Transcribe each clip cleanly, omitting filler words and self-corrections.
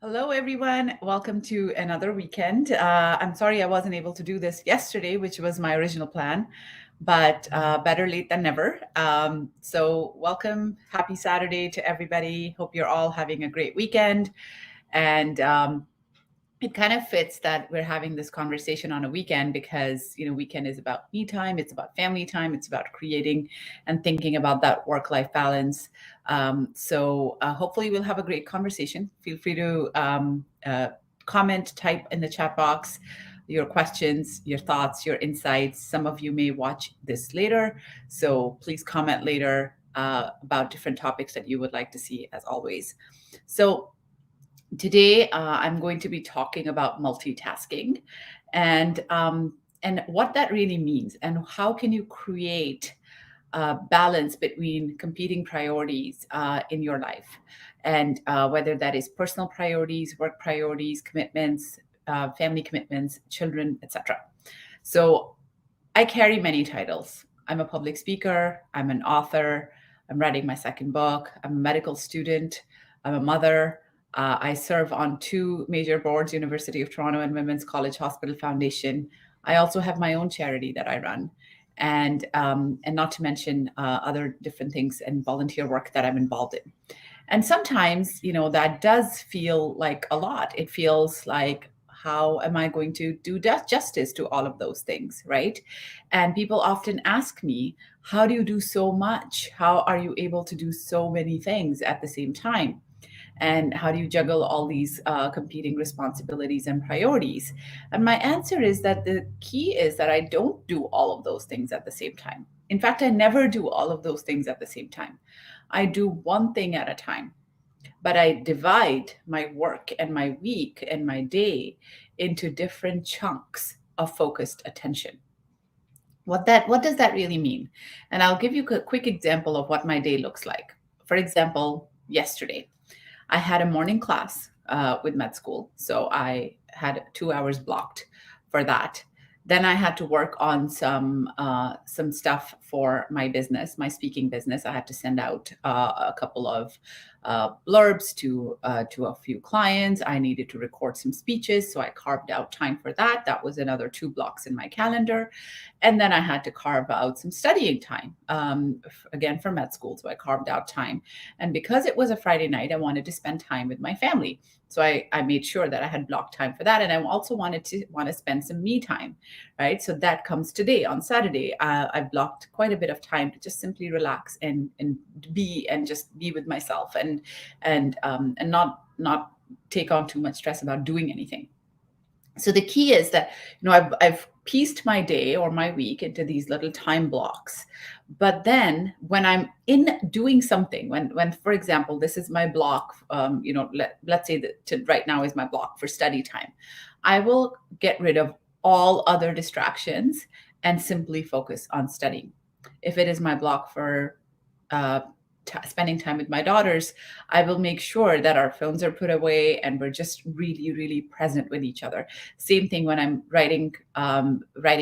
Hello, everyone. Welcome to another weekend. I'm sorry I wasn't able to do this yesterday, which was my original plan, but better late than never. So, welcome. Happy Saturday to everybody. Hope you're all having a great weekend. And it kind of fits that we're having this conversation on a weekend because weekend is about me time, it's about family time, it's about creating and thinking about that work life balance. So hopefully we'll have a great conversation. Feel free to comment, type in the chat box your questions, your thoughts, your insights. Some of you may watch this later, so please comment later about different topics that you would like to see, as always. So today, I'm going to be talking about multitasking and what that really means, and how can you create balance between competing priorities in your life, and whether that is personal priorities, work priorities, commitments, family commitments, children, etc. So I carry many titles. I'm a public speaker, I'm an author, I'm writing my second book, I'm a medical student, I'm a mother. I serve on two major boards, University of Toronto and Women's College Hospital Foundation. I also have my own charity that I run, and not to mention other different things and volunteer work that I'm involved in. And sometimes, that does feel like a lot. It feels like, how am I going to do justice to all of those things, right? And people often ask me, how do you do so much? How are you able to do so many things at the same time? And how do you juggle all these competing responsibilities and priorities? And my answer is that the key is that I don't do all of those things at the same time. In fact, I never do all of those things at the same time. I do one thing at a time, but I divide my work and my week and my day into different chunks of focused attention. What does that really mean? And I'll give you a quick example of what my day looks like. For example, yesterday I had a morning class with med school, so I had 2 hours blocked for that. Then I had to work on some stuff for my business, my speaking business. I had to send out a couple of blurbs to a few clients. I needed to record some speeches, so I carved out time for that. That was another 2 blocks in my calendar. And then I had to carve out some studying time, again for med school. So I carved out time. And because it was a Friday night, I wanted to spend time with my family. So I made sure that I had blocked time for that. And I also want to spend some me time, right? So that comes today on Saturday. I've blocked quite a bit of time to just simply relax and just be with myself and not take on too much stress about doing anything. So the key is that I've pieced my day or my week into these little time blocks. But then when I'm in doing something, when for example, this is my block, let's say that right now is my block for study time, I will get rid of all other distractions and simply focus on studying. If it is my block for spending time with my daughters, I will make sure that our phones are put away and we're just really, really present with each other. Same thing when I'm writing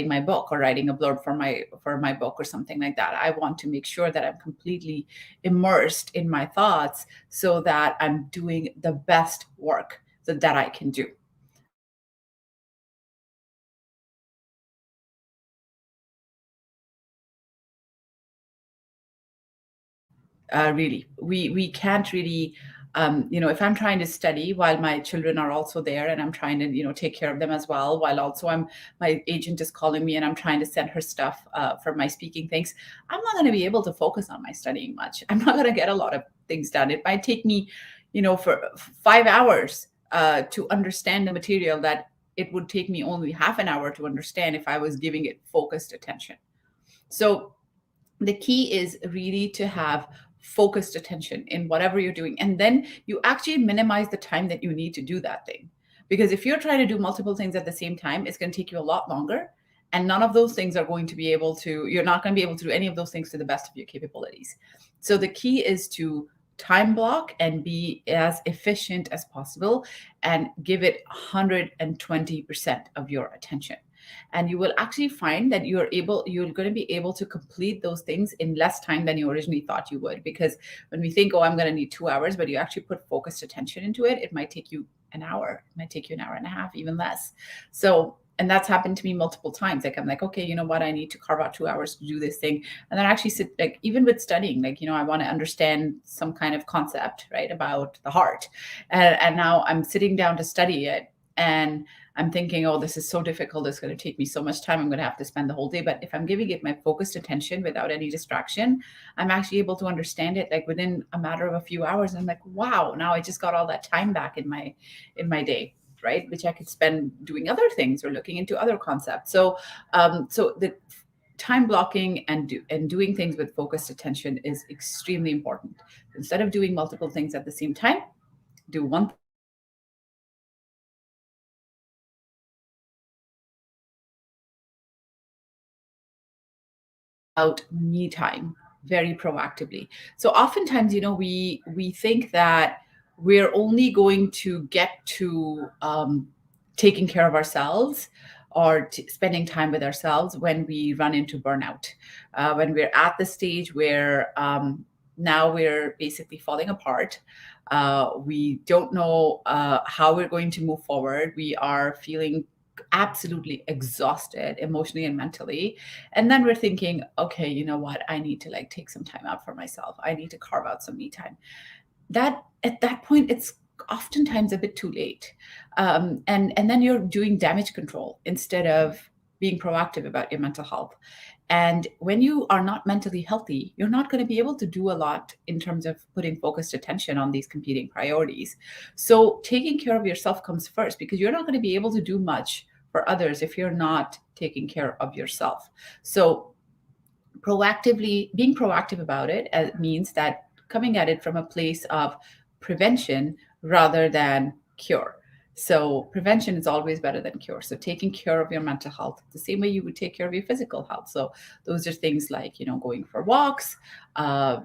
my book or writing a blurb for my book or something like that. I want to make sure that I'm completely immersed in my thoughts so that I'm doing the best work that I can do. Really, we can't really, if I'm trying to study while my children are also there, and I'm trying to take care of them as well, while also my agent is calling me and I'm trying to send her stuff for my speaking things, I'm not going to be able to focus on my studying much. I'm not going to get a lot of things done. It might take me for 5 hours to understand the material that it would take me only half an hour to understand if I was giving it focused attention. So the key is really to have focused attention in whatever you're doing. And then you actually minimize the time that you need to do that thing. Because if you're trying to do multiple things at the same time, it's going to take you a lot longer. And none of those things are going to be able to, you're not going to be able to do any of those things to the best of your capabilities. So the key is to time block and be as efficient as possible and give it 120% of your attention. And you will actually find that you're going to be able to complete those things in less time than you originally thought you would. Because when we think, oh, I'm going to need 2 hours, but you actually put focused attention into it, it might take you an hour. It might take you an hour and a half, even less. So, and that's happened to me multiple times. Like I'm like, okay, you know what? I need to carve out 2 hours to do this thing. And then I actually sit, like, even with studying, like, I want to understand some kind of concept, right, about the heart. And now I'm sitting down to study it. And I'm thinking, oh, this is so difficult. It's going to take me so much time. I'm going to have to spend the whole day. But if I'm giving it my focused attention without any distraction, I'm actually able to understand it like within a matter of a few hours. And I'm like, wow, now I just got all that time back in my day, right? Which I could spend doing other things or looking into other concepts. So the time blocking and doing things with focused attention is extremely important. Instead of doing multiple things at the same time, do one about me time very proactively. So oftentimes, we think that we're only going to get to taking care of ourselves or spending time with ourselves when we run into burnout, when we're at the stage where now we're basically falling apart. We don't know how we're going to move forward. We are feeling absolutely exhausted emotionally and mentally, and then we're thinking, okay, you know what, I need to like take some time out for myself. I need to carve out some me time. That at that point, it's oftentimes a bit too late. And then you're doing damage control instead of being proactive about your mental health. And when you are not mentally healthy, you're not going to be able to do a lot in terms of putting focused attention on these competing priorities. So taking care of yourself comes first, because you're not going to be able to do much for others if you're not taking care of yourself. So proactively being proactive about it means that coming at it from a place of prevention rather than cure. So prevention is always better than cure. So taking care of your mental health the same way you would take care of your physical health. So those are things like, going for walks, uh,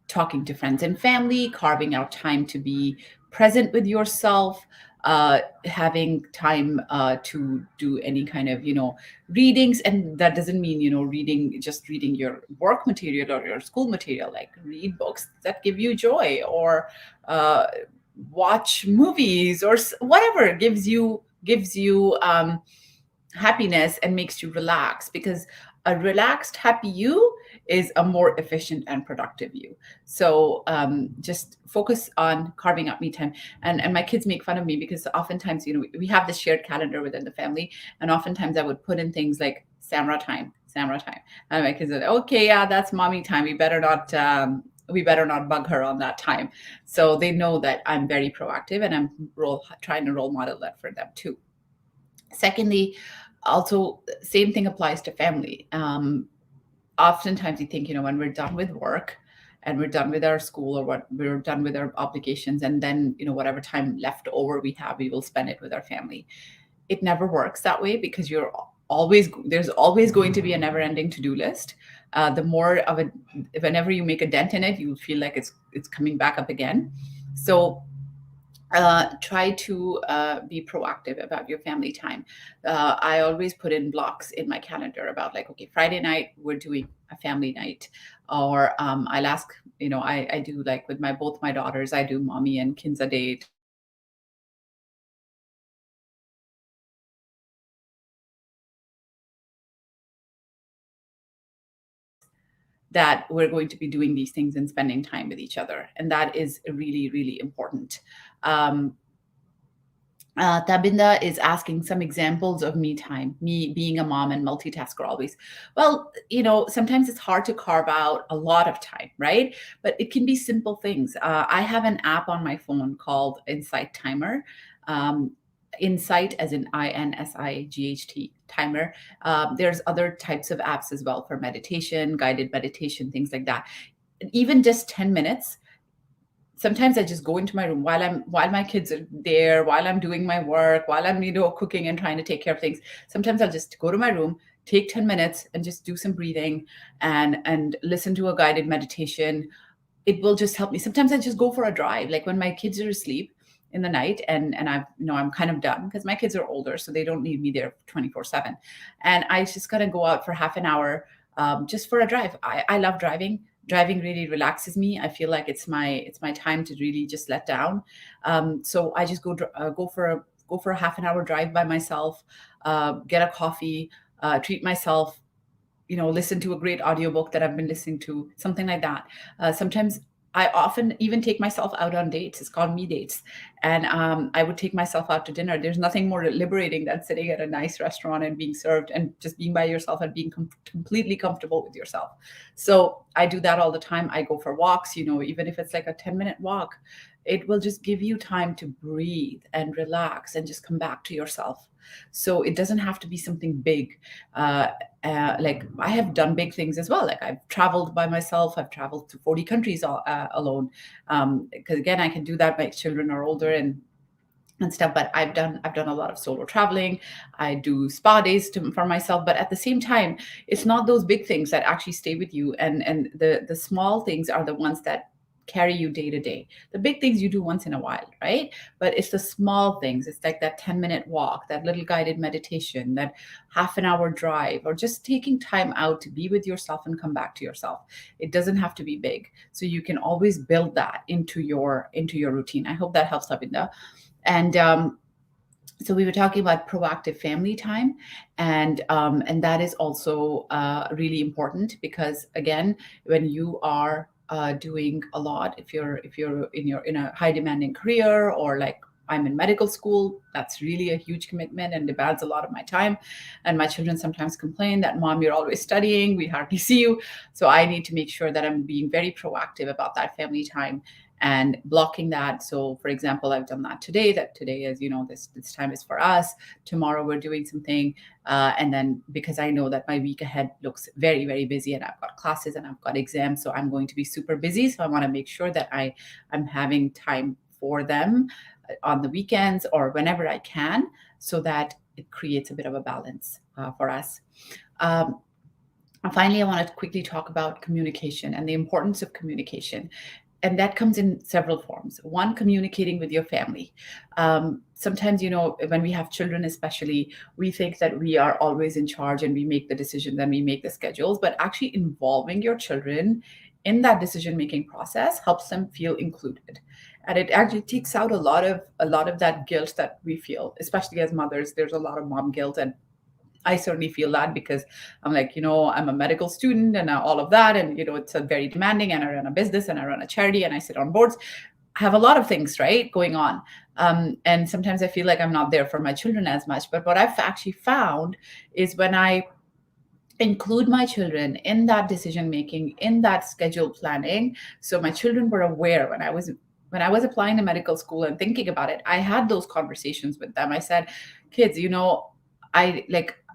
talking to friends and family, carving out time to be present with yourself, having time to do any kind of, readings. And that doesn't mean, reading your work material or your school material. Like read books that give you joy, or uh, watch movies, or whatever gives you happiness and makes you relax, because a relaxed, happy you is a more efficient and productive you. So just focus on carving out me time. And my kids make fun of me because oftentimes, we have this shared calendar within the family, and oftentimes I would put in things like Samra time, Samra time, and my kids are like, okay, yeah, that's mommy time. We better not bug her on that time. So they know that I'm very proactive, and I'm trying to role model that for them too. Secondly, also, same thing applies to family. Oftentimes, we think, when we're done with work and we're done with our school, or what we're done with our obligations, and then, whatever time left over we have, we will spend it with our family. It never works that way, because there's always going to be a never-ending to-do list. The more of a Whenever you make a dent in it, you feel like it's coming back up again. So try to be proactive about your family time. I always put in blocks in my calendar about, like, okay, Friday night we're doing a family night, or I'll ask, I do, like, with both my daughters, I do mommy and kinza date, that we're going to be doing these things and spending time with each other, and that is really, really important. Um, Tabinda is asking some examples of me time, me being a mom and multitasker always. Well, sometimes it's hard to carve out a lot of time, right? But it can be simple things. I have an app on my phone called Insight Timer. Um, Insight, as in INSIGHT, timer. There's other types of apps as well for meditation, guided meditation, things like that. Even just 10 minutes, sometimes I just go into my room while my kids are there, while I'm doing my work, while I'm, cooking and trying to take care of things. Sometimes I'll just go to my room, take 10 minutes and just do some breathing and listen to a guided meditation. It will just help me. Sometimes I just go for a drive, like when my kids are asleep in the night, and I'm kind of done, because my kids are older, so they don't need me there 24/7. And I just gotta go out for half an hour, just for a drive. I love driving. Driving really relaxes me. I feel like it's my time to really just let down. So I just go for a half an hour drive by myself, get a coffee, treat myself, listen to a great audiobook that I've been listening to, something like that. Sometimes I often even take myself out on dates. It's called me dates. And I would take myself out to dinner. There's nothing more liberating than sitting at a nice restaurant and being served and just being by yourself and being completely comfortable with yourself. So I do that all the time. I go for walks, even if it's like a 10-minute walk, it will just give you time to breathe and relax and just come back to yourself. So it doesn't have to be something big. Uh, like I have done big things as well. Like I've traveled by myself. I've traveled to 40 countries alone. Because again, I can do that. My children are older and stuff, but I've done a lot of solo traveling. I do spa days for myself, but at the same time, it's not those big things that actually stay with you, and the small things are the ones that carry you day to day. The big things you do once in a while, right? But it's the small things. It's like that 10-minute walk, that little guided meditation, that half an hour drive, or just taking time out to be with yourself and come back to yourself. It doesn't have to be big. So you can always build that into your routine. I hope that helps, Abinda. And so we were talking about proactive family time, and that is also really important, because again, when you are doing a lot, if you're in a high demanding career, or like I'm in medical school, that's really a huge commitment and demands a lot of my time. And my children sometimes complain that, Mom, you're always studying, we hardly see you. So I need to make sure that I'm being very proactive about that family time and blocking that. So for example, I've done that today, that today is, this time is for us. Tomorrow we're doing something. And then because I know that my week ahead looks very, very busy, and I've got classes and I've got exams, so I'm going to be super busy. So I want to make sure that I'm having time for them on the weekends or whenever I can, so that it creates a bit of a balance for us. And finally, I want to quickly talk about communication and the importance of communication. And that comes in several forms. One, communicating with your family. Sometimes, when we have children, especially, we think that we are always in charge and we make the decisions and we make the schedules, but actually involving your children in that decision making process helps them feel included. And it actually takes out a lot of that guilt that we feel, especially as mothers. There's a lot of mom guilt, and I certainly feel that, because I'm like, I'm a medical student and all of that. And, it's a very demanding, and I run a business and I run a charity and I sit on boards. I have a lot of things, right, going on. And sometimes I feel like I'm not there for my children as much. But what I've actually found is when I include my children in that decision making, in that schedule planning. So my children were aware when I was applying to medical school and thinking about it, I had those conversations with them. I said, kids,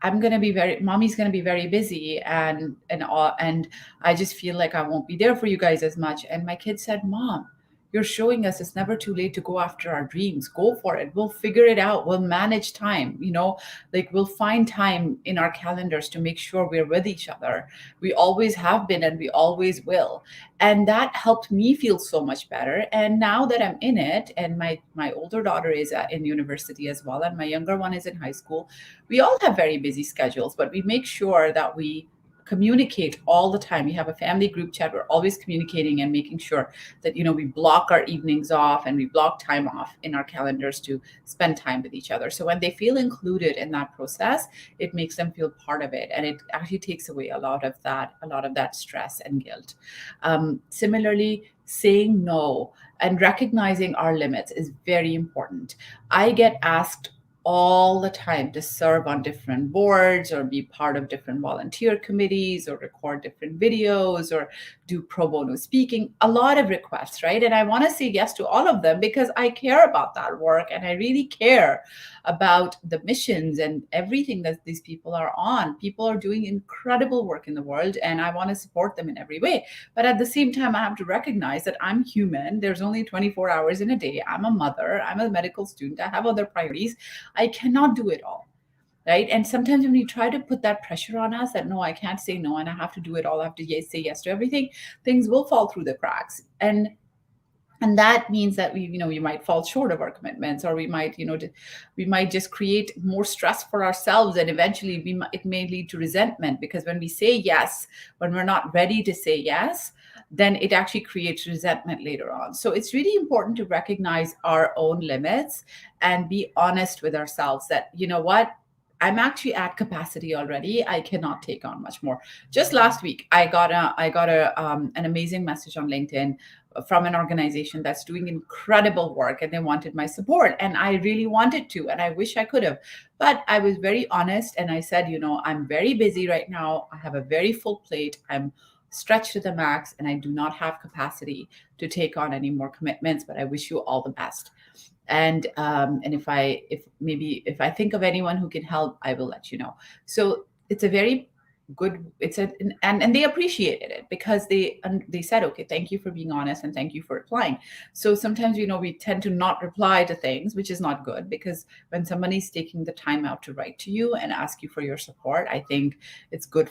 I'm gonna be mommy's gonna be very busy, and I just feel like I won't be there for you guys as much. And my kid said, Mom, you're showing us it's never too late to go after our dreams. Go for it. We'll figure it out. We'll manage time, like we'll find time in our calendars to make sure we're with each other. We always have been and we always will. And that helped me feel so much better. And now that I'm in it, and my older daughter is in university as well, and my younger one is in high school, we all have very busy schedules, but we make sure that we communicate all the time. We have a family group chat. We're always communicating and making sure that we block our evenings off and we block time off in our calendars to spend time with each other. So when they feel included in that process, it makes them feel part of it, and it actually takes away a lot of that stress and guilt. Similarly, saying no and recognizing our limits is very important. I get asked all the time to serve on different boards, or be part of different volunteer committees, or record different videos, or do pro bono speaking. A lot of requests, right? And I want to say yes to all of them, because I care about that work, and I really care about the missions and everything that these people are on. People are doing incredible work in the world, and I want to support them in every way. But at the same time, I have to recognize that I'm human. There's only 24 hours in a day. I'm a mother. I'm a medical student. I have other priorities. I cannot do it all. Right. And sometimes when we try to put that pressure on us that, no, I can't say no and I have to do it all, I have to say yes to everything, things will fall through the cracks. And And that means that we might fall short of our commitments, or we might we might just create more stress for ourselves, and eventually it may lead to resentment, because when we say yes when we're not ready to say yes, then it actually creates resentment later on. So it's really important to recognize our own limits and be honest with ourselves that, what, I'm actually at capacity already. I cannot take on much more. Just last week, I got an amazing message on LinkedIn from an organization that's doing incredible work, and they wanted my support, and I really wanted to, and I wish I could have, but I was very honest, and I said, I'm very busy right now. I have a very full plate. I'm stretched to the max, and I do not have capacity to take on any more commitments, but I wish you all the best. And if I think of anyone who can help, I will let you know. So it's a very good, and they appreciated it, because they said, okay, thank you for being honest, and thank you for replying. So sometimes, we tend to not reply to things, which is not good, because when somebody's taking the time out to write to you and ask you for your support, I think it's good.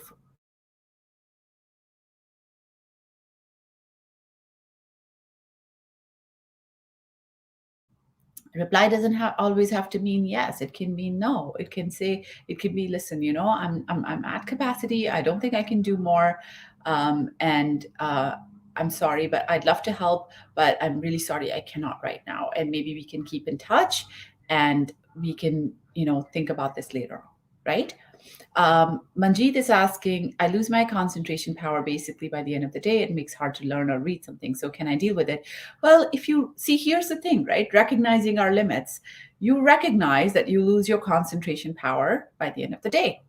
Reply doesn't always have to mean yes. It can mean no. It can be, listen, I'm at capacity. I don't think I can do more. And I'm sorry, but I'd love to help, but I'm really sorry I cannot right now. And maybe we can keep in touch, and we can, think about this later on, right? Manjeet is asking, I lose my concentration power basically by the end of the day. It makes hard to learn or read something. So can I deal with it? Well, if you see, here's the thing, right? Recognizing our limits, you recognize that you lose your concentration power by the end of the day.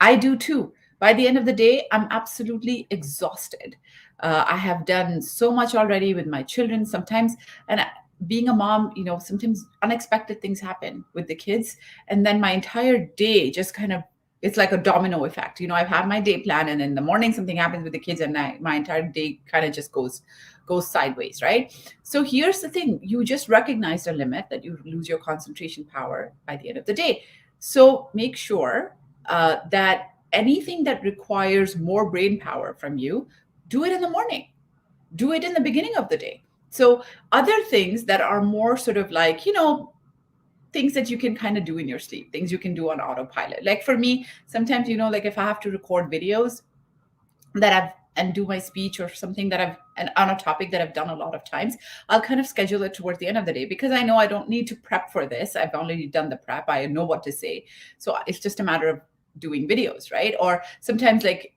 I do too. By the end of the day, I'm absolutely exhausted. I have done so much already with my children sometimes. And being a mom, sometimes unexpected things happen with the kids. And then my entire day just kind of, it's like a domino effect. I've had my day plan, and in the morning something happens with the kids, and my entire day kind of just goes sideways, right? So here's the thing: you just recognize the limit that you lose your concentration power by the end of the day. So make sure that anything that requires more brain power from you, do it in the morning, do it in the beginning of the day. So other things that are more sort of like, things that you can kind of do in your sleep, things you can do on autopilot. Like for me, sometimes, like if I have to record videos that I've and do my speech or something that I've and on a topic that I've done a lot of times, I'll kind of schedule it towards the end of the day, because I know I don't need to prep for this. I've already done the prep. I know what to say. So it's just a matter of doing videos, right? Or sometimes, like,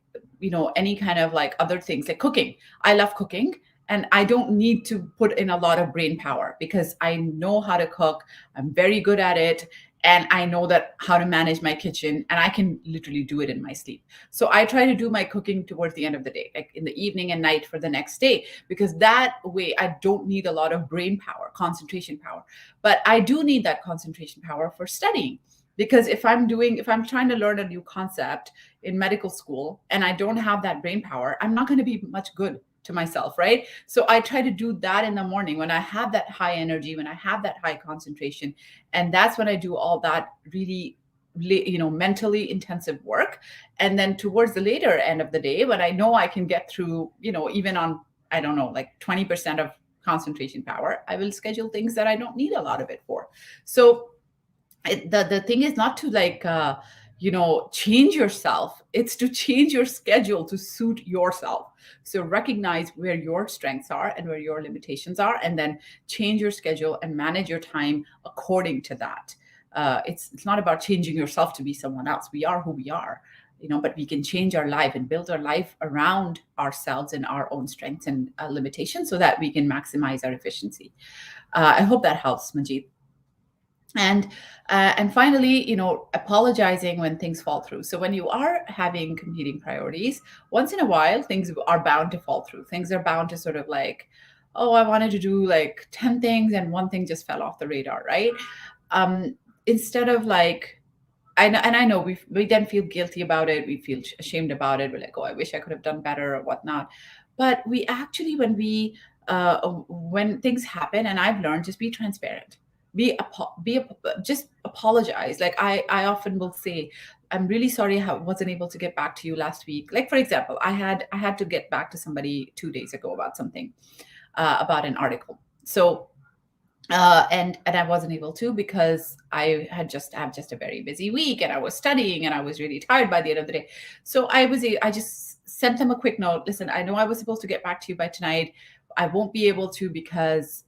any kind of like other things like cooking. I love cooking, and I don't need to put in a lot of brain power, because I know how to cook. I'm very good at it, and I know that how to manage my kitchen, and I can literally do it in my sleep. So I try to do my cooking towards the end of the day, like in the evening and night for the next day, because that way I don't need a lot of brain power, concentration power. But I do need that concentration power for studying. Because if I'm trying to learn a new concept in medical school and I don't have that brain power, I'm not going to be much good to myself, right? So I try to do that in the morning when I have that high energy, when I have that high concentration. And that's when I do all that really mentally intensive work. And then towards the later end of the day, when I know I can get through, even on, I don't know, like 20% of concentration power, I will schedule things that I don't need a lot of it for. So the thing is not to like change yourself. It's to change your schedule to suit yourself. So recognize where your strengths are and where your limitations are, and then change your schedule and manage your time according to that. It's not about changing yourself to be someone else. We are who we are, but we can change our life and build our life around ourselves and our own strengths and limitations, so that we can maximize our efficiency. I hope that helps, Manjeet. And finally, apologizing when things fall through. So when you are having competing priorities, once in a while things are bound to fall through. Things are bound to sort of like, oh, I wanted to do like 10 things and one thing just fell off the radar, right? Instead of like, I know we then feel guilty about it, we feel ashamed about it, we're like, oh, I wish I could have done better or whatnot. But we actually, when things happen, and I've learned, just be transparent, just apologize. Like I often will say, I'm really sorry I wasn't able to get back to you last week. Like, for example, I had to get back to somebody 2 days ago about something, about an article. So and I wasn't able to because I have just a very busy week, and I was studying, and I was really tired by the end of the day. So I just sent them a quick note. Listen, I know I was supposed to get back to you by tonight. I won't be able to because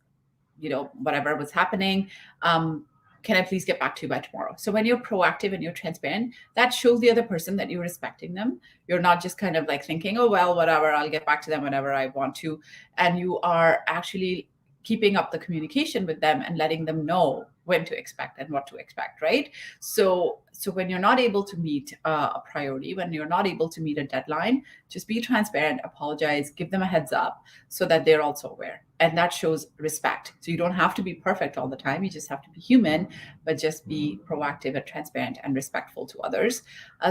whatever was happening. um, can I please get back to you by tomorrow? So when you're proactive and you're transparent, that shows the other person that you're respecting them. You're not just kind of like thinking, oh well, whatever, I'll get back to them whenever I want to. And you are actually keeping up the communication with them and letting them know when to expect and what to expect, right? So when you're not able to meet a priority, when you're not able to meet a deadline, just be transparent, apologize, give them a heads up so that they're also aware. And that shows respect. So you don't have to be perfect all the time. You just have to be human, but just be proactive and transparent and respectful to others.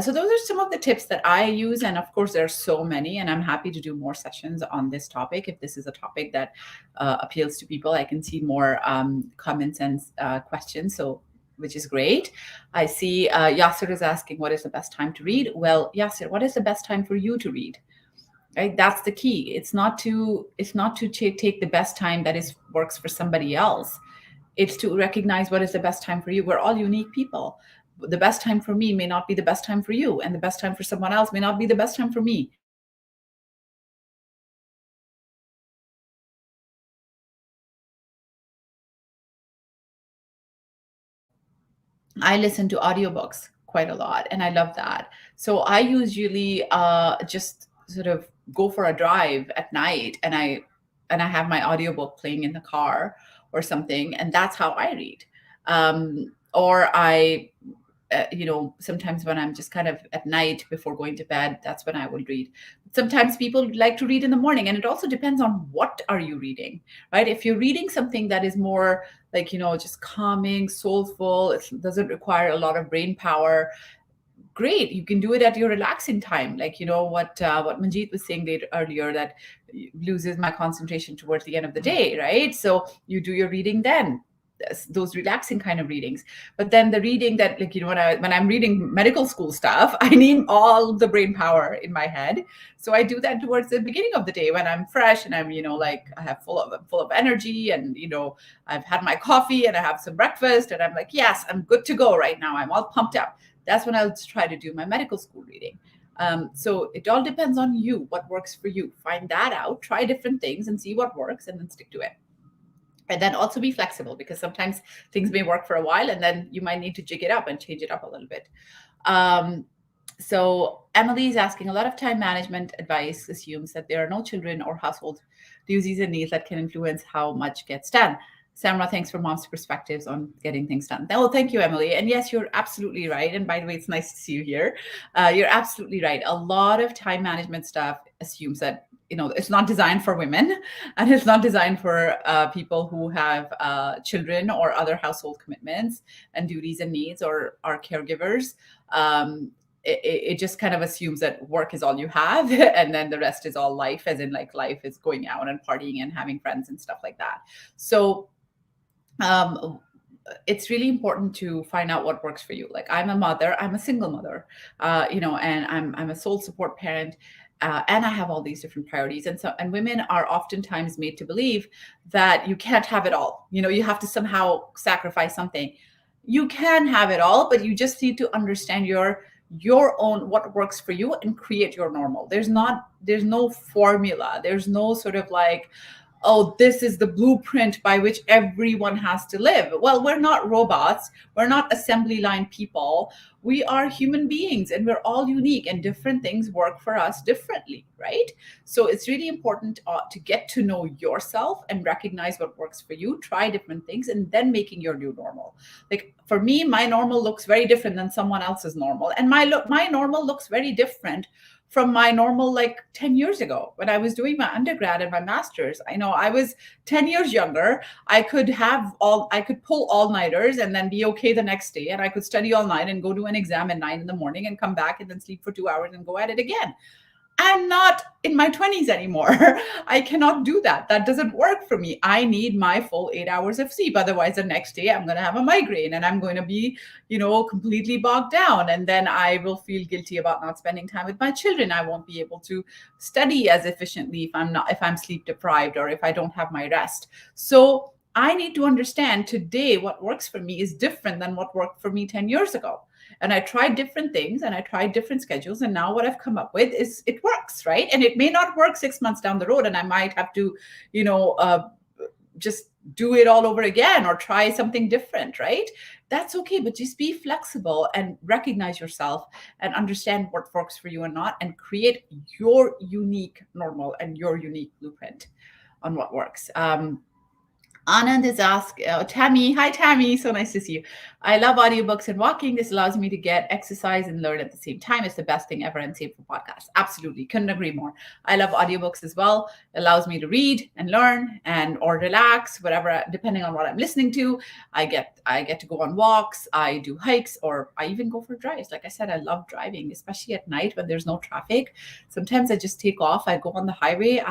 So those are some of the tips that I use. And of course, there are so many, and I'm happy to do more sessions on this topic. If this is a topic that appeals to people, I can see more comments and questions. So which is great. I see Yasser is asking, what is the best time to read? Well, Yasser, what is the best time for you to read? Right, that's the key. It's not to take the best time that is works for somebody else. It's to recognize what is the best time for you. We're all unique people. The best time for me may not be the best time for you, and the best time for someone else may not be the best time for me. I listen to audiobooks quite a lot, and I love that. So I usually just sort of go for a drive at night, and I have my audiobook playing in the car or something, and that's how I read. Or I sometimes when I'm just kind of at night before going to bed, that's when I will read. Sometimes people like to read in the morning, and it also depends on what are you reading, right? If you're reading something that is more like just calming, soulful, it doesn't require a lot of brain power, great, you can do it at your relaxing time, like what Manjeet was saying earlier, that loses my concentration towards the end of the day, right? So you do your reading then, those relaxing kind of readings. But then the reading that, like, when I'm reading medical school stuff, I need all the brain power in my head. So I do that towards the beginning of the day when I'm fresh, and I'm like I have full of energy, and I've had my coffee and I have some breakfast, and I'm like, yes, I'm good to go right now, I'm all pumped up. That's when I'll try to do my medical school reading. So it all depends on you, what works for you. Find that out, try different things and see what works, and then stick to it. And then also be flexible, because sometimes things may work for a while, and then you might need to jig it up and change it up a little bit. Um, so Emily is asking, a lot of time management advice assumes that there are no children or household duties and needs that can influence how much gets done. Samra, thanks for mom's perspectives on getting things done. Oh, thank you, Emily. And yes, you're absolutely right. And by the way, it's nice to see you here. You're absolutely right. A lot of time management stuff assumes that it's not designed for women, and it's not designed for people who have children or other household commitments and duties and needs, or are caregivers. It just kind of assumes that work is all you have and then the rest is all life, as in like life is going out and partying and having friends and stuff like that. So um, it's really important to find out what works for you. Like, I'm a mother, I'm a single mother, and I'm a sole support parent, and I have all these different priorities. And women are oftentimes made to believe that you can't have it all. You have to somehow sacrifice something. You can have it all, but you just need to understand your own, what works for you, and create your normal. There's no formula. There's no sort of like, oh, this is the blueprint by which everyone has to live. Well, we're not robots. We're not assembly line people. We are human beings, and we're all unique, and different things work for us differently, right? So it's really important to get to know yourself and recognize what works for you, try different things, and then making your new normal. Like, for me, my normal looks very different than someone else's normal. And my normal looks very different from my normal, like 10 years ago when I was doing my undergrad and my master's. I know I was 10 years younger. I could pull all-nighters and then be okay the next day. And I could study all night and go to an exam at 9 in the morning and come back and then sleep for 2 hours and go at it again. I'm not in my 20s anymore. I cannot do that. That doesn't work for me. I need my full 8 hours of sleep. Otherwise, the next day I'm going to have a migraine and I'm going to be, completely bogged down. And then I will feel guilty about not spending time with my children. I won't be able to study as efficiently if I'm sleep deprived or if I don't have my rest. So I need to understand today what works for me is different than what worked for me 10 years ago. And I tried different things and I tried different schedules. And now what I've come up with is it works, right? And it may not work 6 months down the road. And I might have to, just do it all over again or try something different, right? That's okay. But just be flexible and recognize yourself and understand what works for you and not, and create your unique normal and your unique blueprint on what works. Anand is asked, Tammy, hi Tammy, so nice to see you. I love audiobooks and walking. This allows me to get exercise and learn at the same time. It's the best thing ever, and same for podcasts. Absolutely, couldn't agree more. I love audiobooks as well. It allows me to read and learn or relax, whatever, depending on what I'm listening to. I get to go on walks, I do hikes, or I even go for drives. Like I said, I love driving, especially at night when there's no traffic. Sometimes I just take off. I go on the highway.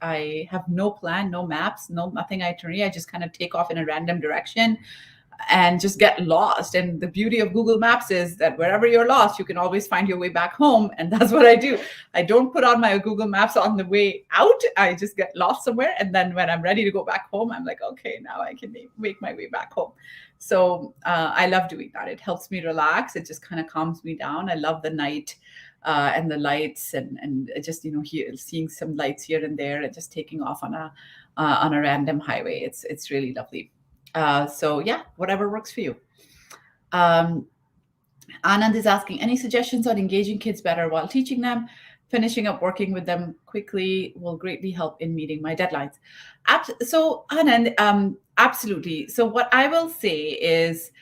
I have no plan, no maps, nothing itinerary. I just kind of take off in a random direction and just get lost. And the beauty of Google Maps is that wherever you're lost, you can always find your way back home. And that's what I do. I don't put on my Google Maps on the way out. I just get lost somewhere. And then when I'm ready to go back home, I'm like, okay, now I can make my way back home. So I love doing that. It helps me relax. It just kind of calms me down. I love the night. And the lights and just seeing some lights here and there and just taking off on a random highway. It's really lovely. So yeah, whatever works for you. Anand is asking, any suggestions on engaging kids better while teaching them? Finishing up working with them quickly will greatly help in meeting my deadlines. So Anand, absolutely. So what I will say is,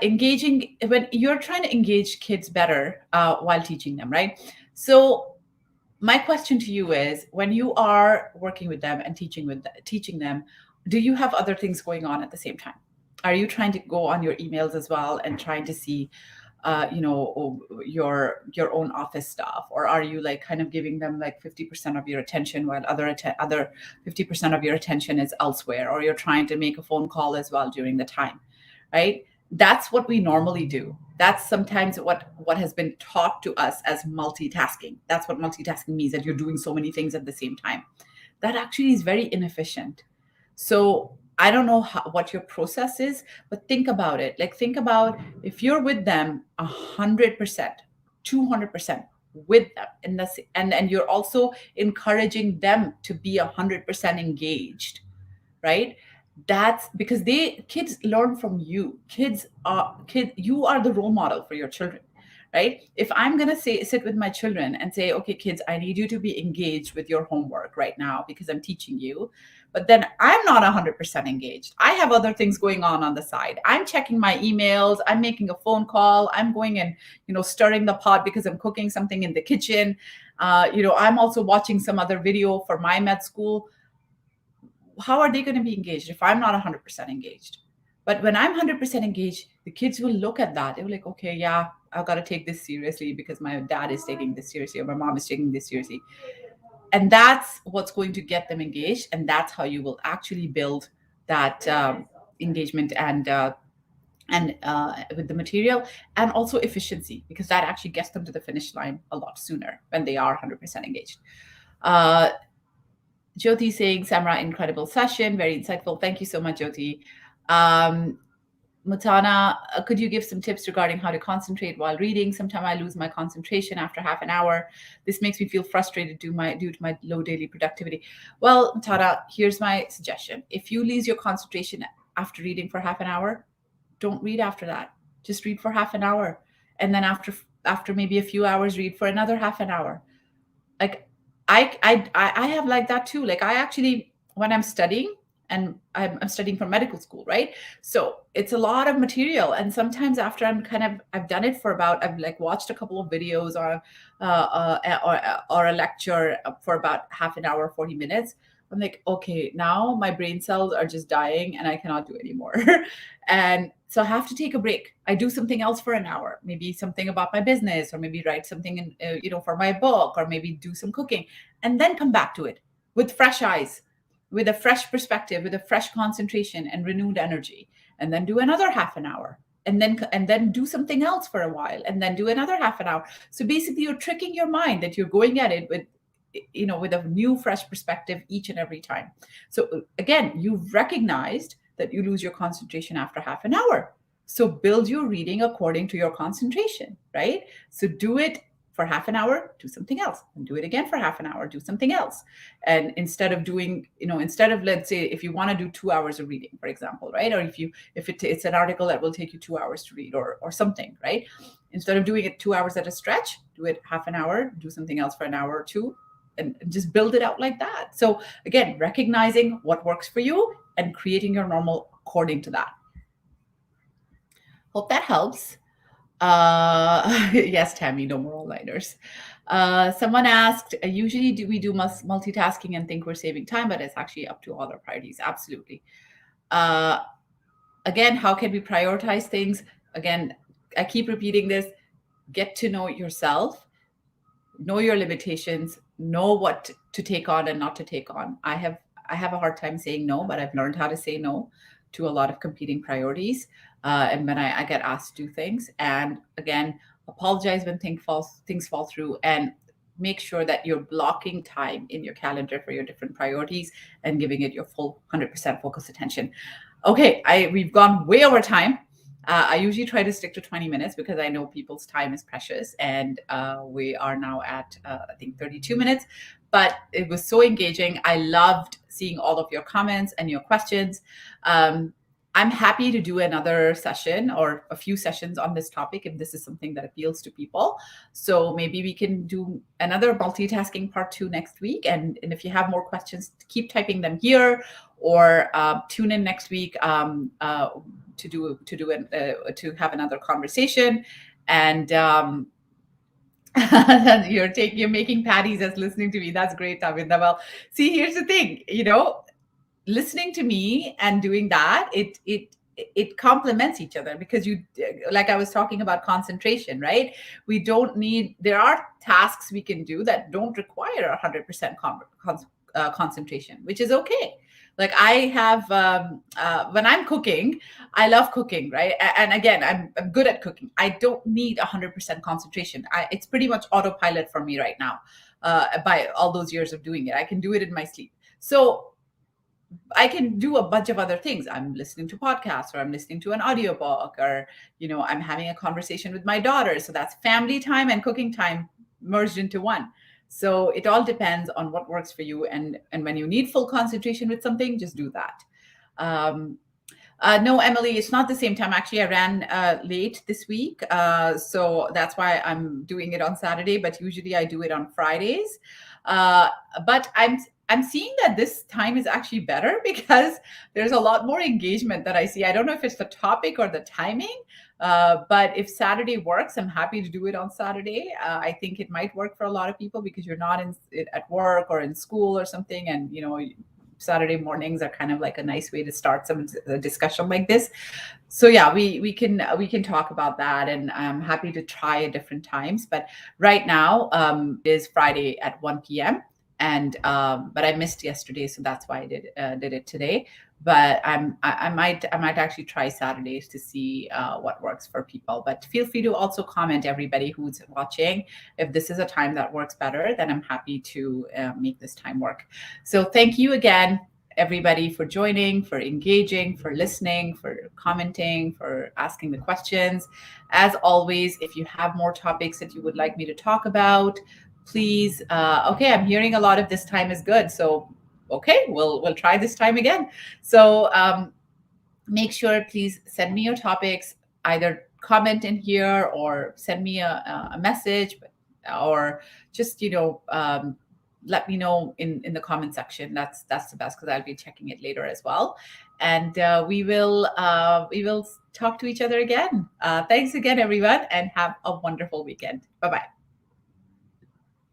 engaging when you're trying to engage kids better while teaching them, right? So my question to you is, when you are working with them and teaching them, do you have other things going on at the same time? Are you trying to go on your emails as well and trying to see your own office stuff, or are you like kind of giving them like 50% of your attention while other 50% of your attention is elsewhere, or you're trying to make a phone call as well during the time, right? That's what we normally do. That's sometimes what has been taught to us as multitasking. That's what multitasking means, that you're doing so many things at the same time. That actually is very inefficient. So I don't know what your process is, but think about it. Like, think about if you're with them 100%, 200% with them, and you're also encouraging them to be 100% engaged, right? That's because kids learn from you. You are the role model for your children, right? If I'm going to sit with my children and say, okay kids, I need you to be engaged with your homework right now because I'm teaching you, but then I'm not 100% engaged. I have other things going on the side. I'm checking my emails, I'm making a phone call, I'm going and stirring the pot because I'm cooking something in the kitchen. I'm also watching some other video for my med school. How are they going to be engaged if I'm not 100% engaged? But when I'm 100% engaged, the kids will look at that. They're like, okay, yeah, I've got to take this seriously because my dad is taking this seriously or my mom is taking this seriously. And that's what's going to get them engaged. And that's how you will actually build that engagement and with the material, and also efficiency, because that actually gets them to the finish line a lot sooner when they are 100% engaged. Jyoti saying, Samra, incredible session, very insightful. Thank you so much, Jyoti. Mutana, could you give some tips regarding how to concentrate while reading? Sometimes I lose my concentration after half an hour. This makes me feel frustrated due to my low daily productivity. Well, Mutana, here's my suggestion. If you lose your concentration after reading for half an hour, don't read after that. Just read for half an hour. And then after maybe a few hours, read for another half an hour. Like, I have like that too. Like, I actually, when I'm studying, and I'm studying for medical school, right? So it's a lot of material. And sometimes after I've done it for I've like watched a couple of videos or a lecture for about half an hour, 40 minutes. I'm like, okay, now my brain cells are just dying and I cannot do anymore. And so I have to take a break. I do something else for an hour, maybe something about my business, or maybe write something in, for my book, or maybe do some cooking, and then come back to it with fresh eyes, with a fresh perspective, with a fresh concentration and renewed energy, and then do another half an hour, and then do something else for a while, and then do another half an hour. So basically, you're tricking your mind that you're going at it with, with a new fresh perspective each and every time. So again, you've recognized that you lose your concentration after half an hour. So build your reading according to your concentration, right? So do it for half an hour, do something else, and do it again for half an hour, do something else. And instead of doing, instead of, let's say, if you want to do 2 hours of reading, for example, right? Or if it's an article that will take you 2 hours to read, or something, right? Instead of doing it 2 hours at a stretch, do it half an hour, do something else for an hour or two, and just build it out like that. So again, recognizing what works for you and creating your normal according to that. Hope that helps. Yes, Tammy, no more all-nighters. Someone asked, usually do we do multitasking and think we're saving time, but it's actually up to all our priorities. Absolutely. Again, how can we prioritize things? Again, I keep repeating this. Get to know yourself, know your limitations, know what to take on and not to take on. I have a hard time saying no, but I've learned how to say no to a lot of competing priorities. And when I get asked to do things, and again, apologize when things fall through, and make sure that you're blocking time in your calendar for your different priorities and giving it your full 100% focused attention. Okay, we've gone way over time. I usually try to stick to 20 minutes because I know people's time is precious, and we are now at, I think, 32 minutes. But it was so engaging. I loved seeing all of your comments and your questions. I'm happy to do another session or a few sessions on this topic if this is something that appeals to people. So maybe we can do another multitasking part 2 next week. And if you have more questions, keep typing them here, or tune in next week to have another conversation. And you're making patties as listening to me. That's great, Tavinda. Well, see, here's the thing, listening to me and doing that, it complements each other, because like I was talking about concentration, right? There are tasks we can do that don't require 100% concentration, which is okay. Like I have, when I'm cooking, I love cooking, right? And again, I'm good at cooking. I don't need 100% concentration. It's pretty much autopilot for me right now. By all those years of doing it, I can do it in my sleep. So I can do a bunch of other things. I'm listening to podcasts, or I'm listening to an audiobook, or, I'm having a conversation with my daughter. So that's family time and cooking time merged into one. So it all depends on what works for you. And when you need full concentration with something, just do that. No, Emily, it's not the same time. Actually, I ran late this week. So that's why I'm doing it on Saturday, but usually I do it on Fridays. But I'm seeing that this time is actually better because there's a lot more engagement that I see. I don't know if it's the topic or the timing, but if Saturday works, I'm happy to do it on Saturday. I think it might work for a lot of people because you're not at work or in school or something, and Saturday mornings are kind of like a nice way to start some discussion like this. So yeah, we can talk about that, and I'm happy to try at different times. But right now, it is Friday at 1 p.m. And but I missed yesterday, so that's why I did it today. But I might actually try Saturdays to see what works for people. But feel free to also comment, everybody who's watching, if this is a time that works better, then I'm happy to make this time work. So thank you again, everybody, for joining, for engaging, for listening, for commenting, for asking the questions. As always, if you have more topics that you would like me to talk about, please. Okay, I'm hearing a lot of this time is good. So, okay, we'll try this time again. So make sure, please send me your topics, either comment in here or send me a message, or just, let me know in the comment section. That's the best, because I'll be checking it later as well. And we will talk to each other again. Thanks again, everyone, and have a wonderful weekend. Bye-bye.